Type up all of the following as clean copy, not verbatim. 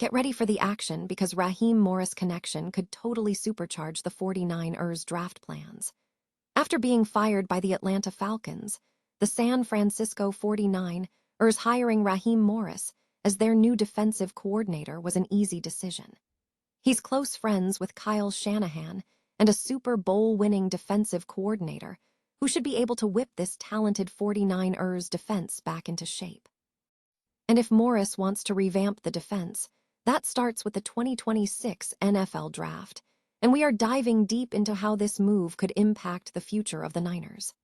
Get ready for the action because Raheem Morris connection could totally supercharge the 49ers draft plans. After being fired by the Atlanta Falcons, the San Francisco 49ers hiring Raheem Morris as their new defensive coordinator was an easy decision. He's close friends with Kyle Shanahan and a Super Bowl-winning defensive coordinator who should be able to whip this talented 49ers defense back into shape. And if Morris wants to revamp the defense, that starts with the 2026 NFL Draft, and we are diving deep into how this move could impact the future of the Niners.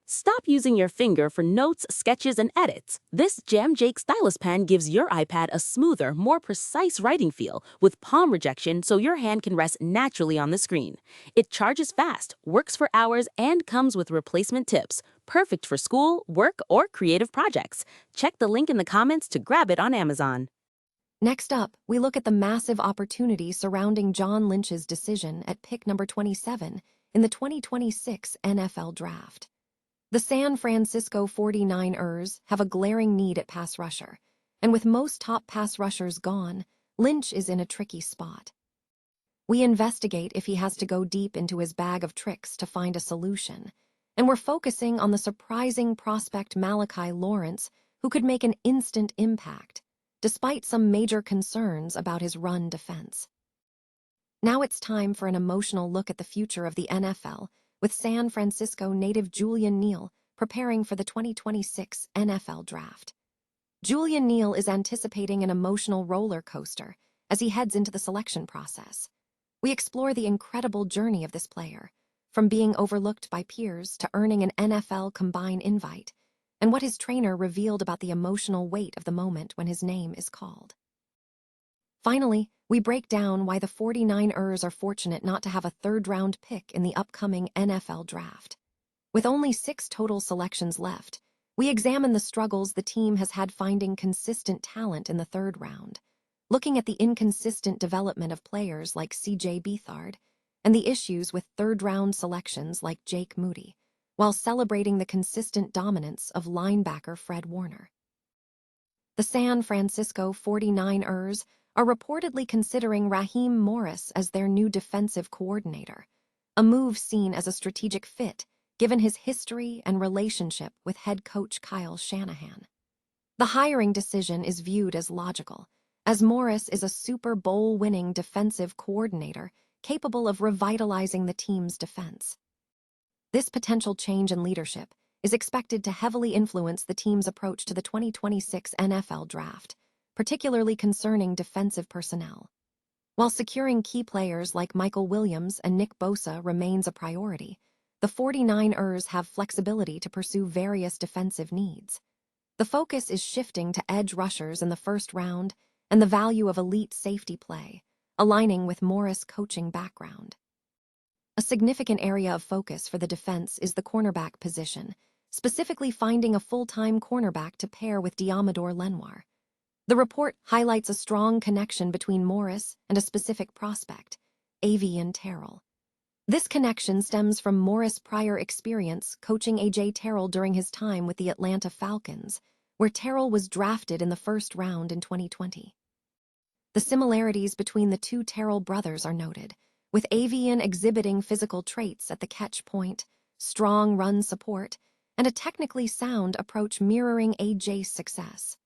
Stop using your finger for notes, sketches, and edits. This Jam Jake stylus pen gives your iPad a smoother, more precise writing feel with palm rejection so your hand can rest naturally on the screen. It charges fast, works for hours, and comes with replacement tips. Perfect for school, work, or creative projects. Check the link in the comments to grab it on Amazon. Next up, we look at the massive opportunity surrounding John Lynch's decision at pick number 27 in the 2026 NFL Draft. The San Francisco 49ers have a glaring need at pass rusher, and with most top pass rushers gone, Lynch is in a tricky spot. We investigate if he has to go deep into his bag of tricks to find a solution, and we're focusing on the surprising prospect Malachi Lawrence, who could make an instant impact, despite some major concerns about his run defense. Now it's time for an emotional look at the future of the NFL, with San Francisco native Julian Neal preparing for the 2026 NFL Draft. Julian Neal is anticipating an emotional roller coaster as he heads into the selection process. We explore the incredible journey of this player, from being overlooked by peers to earning an NFL Combine invite, and what his trainer revealed about the emotional weight of the moment when his name is called. Finally, we break down why the 49ers are fortunate not to have a third-round pick in the upcoming NFL Draft. With only 6 total selections left, we examine the struggles the team has had finding consistent talent in the third round, looking at the inconsistent development of players like C.J. Beathard and the issues with third-round selections like Jake Moody, while celebrating the consistent dominance of linebacker Fred Warner. The San Francisco 49ers are reportedly considering Raheem Morris as their new defensive coordinator, a move seen as a strategic fit given his history and relationship with head coach Kyle Shanahan. The hiring decision is viewed as logical, as Morris is a Super Bowl-winning defensive coordinator capable of revitalizing the team's defense. This potential change in leadership is expected to heavily influence the team's approach to the 2026 NFL Draft, particularly concerning defensive personnel. While securing key players like Michael Williams and Nick Bosa remains a priority, the 49ers have flexibility to pursue various defensive needs. The focus is shifting to edge rushers in the first round and the value of elite safety play, aligning with Morris' coaching background. A significant area of focus for the defense is the cornerback position, specifically finding a full-time cornerback to pair with Diamador Lenoir. The report highlights a strong connection between Morris and a specific prospect, Avian Terrell. This connection stems from Morris' prior experience coaching A.J. Terrell during his time with the Atlanta Falcons, where Terrell was drafted in the first round in 2020. The similarities between the two Terrell brothers are noted, with Avian exhibiting physical traits at the catch point, strong run support, and a technically sound approach mirroring A.J.'s success.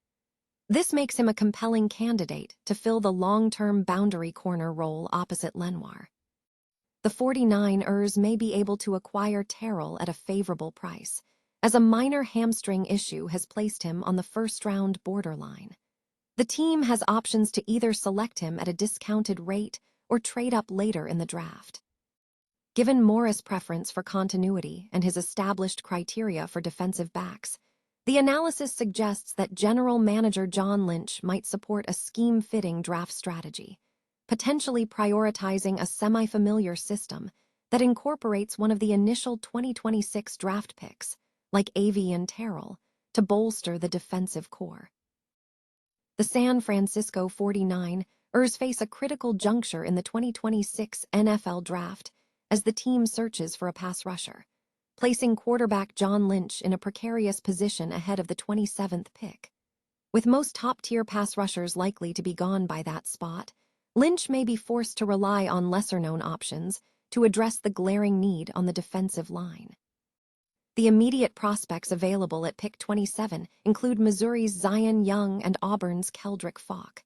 This makes him a compelling candidate to fill the long-term boundary corner role opposite Lenoir. The 49ers may be able to acquire Terrell at a favorable price, as a minor hamstring issue has placed him on the first-round borderline. The team has options to either select him at a discounted rate or trade up later in the draft. Given Morris' preference for continuity and his established criteria for defensive backs, the analysis suggests that General Manager John Lynch might support a scheme-fitting draft strategy, potentially prioritizing a semi-familiar system that incorporates one of the initial 2026 draft picks, like Avian Terrell, to bolster the defensive core. The San Francisco 49ers face a critical juncture in the 2026 NFL Draft as the team searches for a pass rusher, placing quarterback John Lynch in a precarious position ahead of the 27th pick. With most top-tier pass rushers likely to be gone by that spot, Lynch may be forced to rely on lesser-known options to address the glaring need on the defensive line. The immediate prospects available at pick 27 include Missouri's Zion Young and Auburn's Keldrick Falk.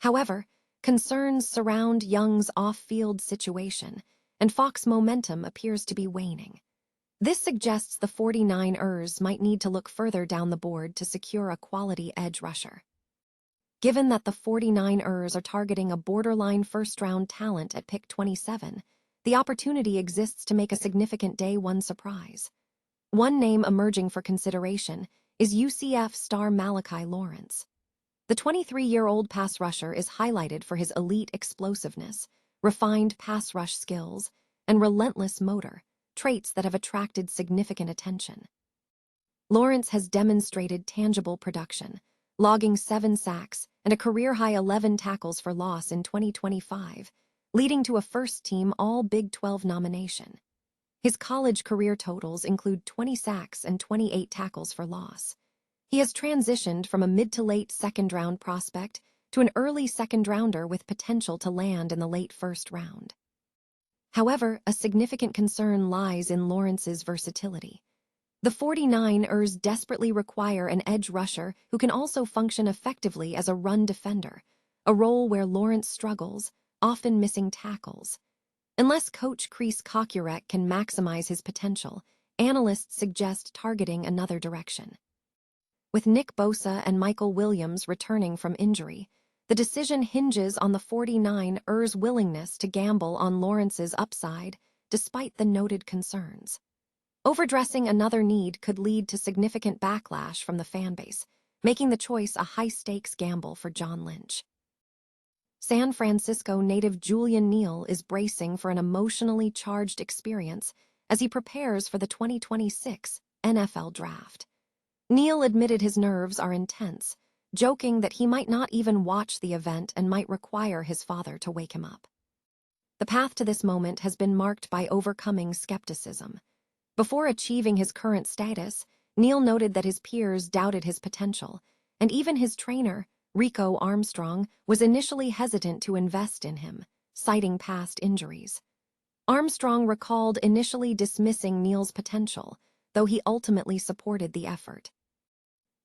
However, concerns surround Young's off-field situation, and Falk's momentum appears to be waning. This suggests the 49ers might need to look further down the board to secure a quality edge rusher. Given that the 49ers are targeting a borderline first-round talent at pick 27, the opportunity exists to make a significant day one surprise. One name emerging for consideration is UCF star Malachi Lawrence. The 23-year-old pass rusher is highlighted for his elite explosiveness, refined pass rush skills, and relentless motor, traits that have attracted significant attention. Lawrence has demonstrated tangible production, logging 7 sacks and a career-high 11 tackles for loss in 2025, leading to a first-team All-Big 12 nomination. His college career totals include 20 sacks and 28 tackles for loss. He has transitioned from a mid-to-late second-round prospect to an early second-rounder with potential to land in the late first round. However, a significant concern lies in Lawrence's versatility. The 49ers desperately require an edge rusher who can also function effectively as a run defender, a role where Lawrence struggles, often missing tackles. Unless coach Chris Kokurek can maximize his potential, analysts suggest targeting another direction. With Nick Bosa and Michael Williams returning from injury, the decision hinges on the 49ers' willingness to gamble on Lawrence's upside, despite the noted concerns. Overdressing another need could lead to significant backlash from the fanbase, making the choice a high-stakes gamble for John Lynch. San Francisco native Julian Neal is bracing for an emotionally charged experience as he prepares for the 2026 NFL Draft. Neal admitted his nerves are intense, joking that he might not even watch the event and might require his father to wake him up. The path to this moment has been marked by overcoming skepticism. Before achieving his current status, Neal noted that his peers doubted his potential, and even his trainer, Rico Armstrong, was initially hesitant to invest in him, citing past injuries. Armstrong recalled initially dismissing Neal's potential, though he ultimately supported the effort.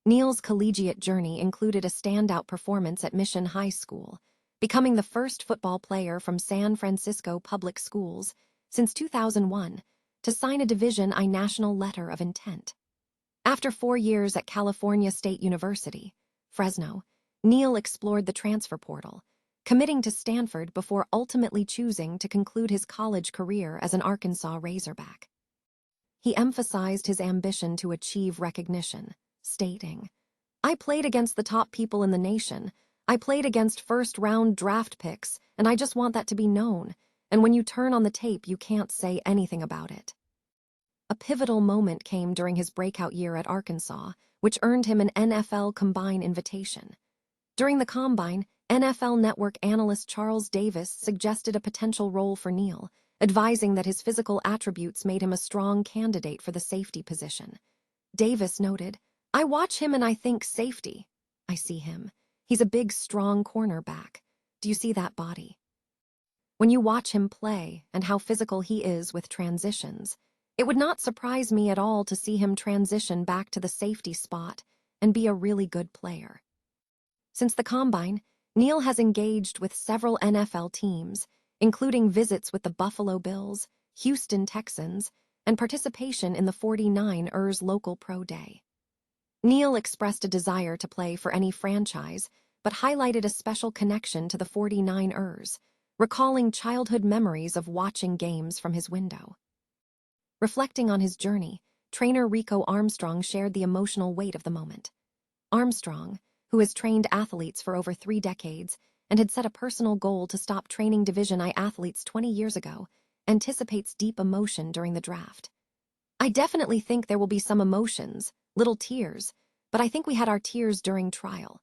Neal's collegiate journey included a standout performance at Mission High School, becoming the first football player from San Francisco Public Schools since 2001 to sign a Division I national letter of intent. After 4 years at California State University, Fresno, Neal explored the transfer portal, committing to Stanford before ultimately choosing to conclude his college career as an Arkansas Razorback. He emphasized his ambition to achieve recognition, stating, "I played against the top people in the nation. I played against first-round draft picks, and I just want that to be known, and when you turn on the tape, you can't say anything about it." A pivotal moment came during his breakout year at Arkansas, which earned him an NFL Combine invitation. During the Combine, NFL Network analyst Charles Davis suggested a potential role for Neal, advising that his physical attributes made him a strong candidate for the safety position. Davis noted, "I watch him and I think safety. I see him. He's a big, strong cornerback. Do you see that body?" When you watch him play and how physical he is with transitions, it would not surprise me at all to see him transition back to the safety spot and be a really good player. Since the Combine, Neal has engaged with several NFL teams, including visits with the Buffalo Bills, Houston Texans, and participation in the 49ers local pro day. Neal expressed a desire to play for any franchise, but highlighted a special connection to the 49ers, recalling childhood memories of watching games from his window. Reflecting on his journey, trainer Rico Armstrong shared the emotional weight of the moment. Armstrong, who has trained athletes for over 3 decades and had set a personal goal to stop training Division I athletes 20 years ago, anticipates deep emotion during the draft. "I definitely think there will be some emotions, little tears, but I think we had our tears during trial.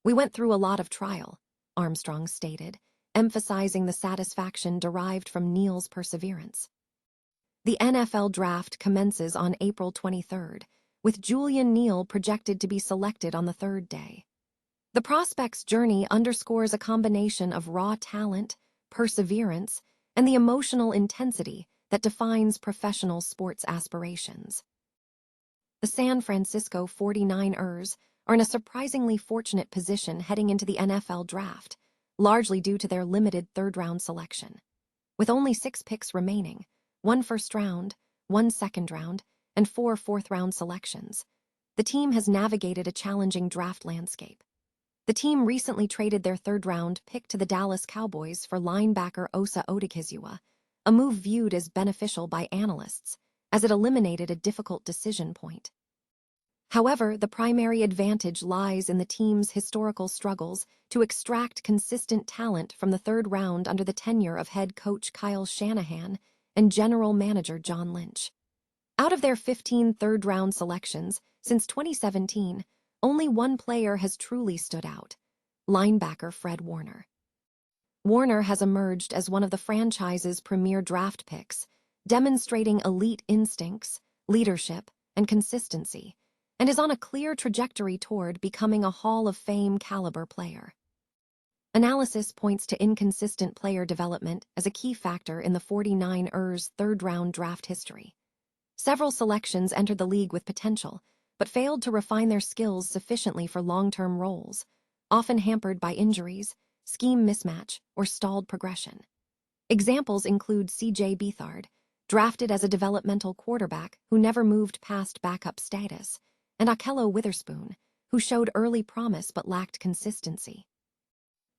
We went through a lot of trial," Armstrong stated, emphasizing the satisfaction derived from Neal's perseverance. The NFL Draft commences on April 23rd, with Julian Neal projected to be selected on the 3rd day. The prospect's journey underscores a combination of raw talent, perseverance, and the emotional intensity that defines professional sports aspirations. The San Francisco 49ers are in a surprisingly fortunate position heading into the NFL draft, largely due to their limited third-round selection. With only 6 picks remaining, 1 first-round, 1 second-round, and 4 fourth-round selections, the team has navigated a challenging draft landscape. The team recently traded their third-round pick to the Dallas Cowboys for linebacker Osa Odighizuwa, a move viewed as beneficial by analysts, as it eliminated a difficult decision point. However, the primary advantage lies in the team's historical struggles to extract consistent talent from the third round under the tenure of head coach Kyle Shanahan and general manager John Lynch. Out of their 15 third-round selections since 2017, only one player has truly stood out: linebacker Fred Warner. Warner has emerged as one of the franchise's premier draft picks, demonstrating elite instincts, leadership, and consistency, and is on a clear trajectory toward becoming a Hall of Fame caliber player. Analysis points to inconsistent player development as a key factor in the 49ers' third-round draft history. Several selections entered the league with potential, but failed to refine their skills sufficiently for long-term roles, often hampered by injuries, scheme mismatch, or stalled progression. Examples include C.J. Beathard, drafted as a developmental quarterback who never moved past backup status, and Akello Witherspoon, who showed early promise but lacked consistency.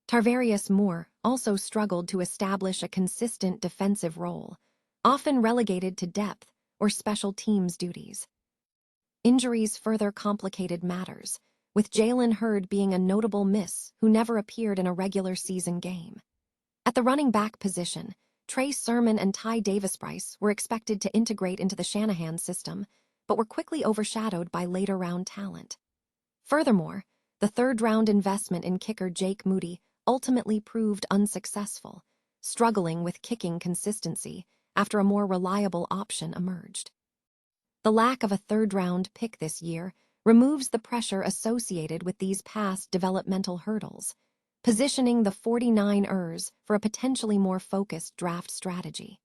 Tarvarius Moore also struggled to establish a consistent defensive role, often relegated to depth or special teams duties. Injuries further complicated matters, with Jalen Hurd being a notable miss who never appeared in a regular season game. At the running back position, Trey Sermon and Ty Davis-Price were expected to integrate into the Shanahan system, but were quickly overshadowed by later-round talent. Furthermore, the third-round investment in kicker Jake Moody ultimately proved unsuccessful, struggling with kicking consistency after a more reliable option emerged. The lack of a third-round pick this year removes the pressure associated with these past developmental hurdles, positioning the 49ers for a potentially more focused draft strategy.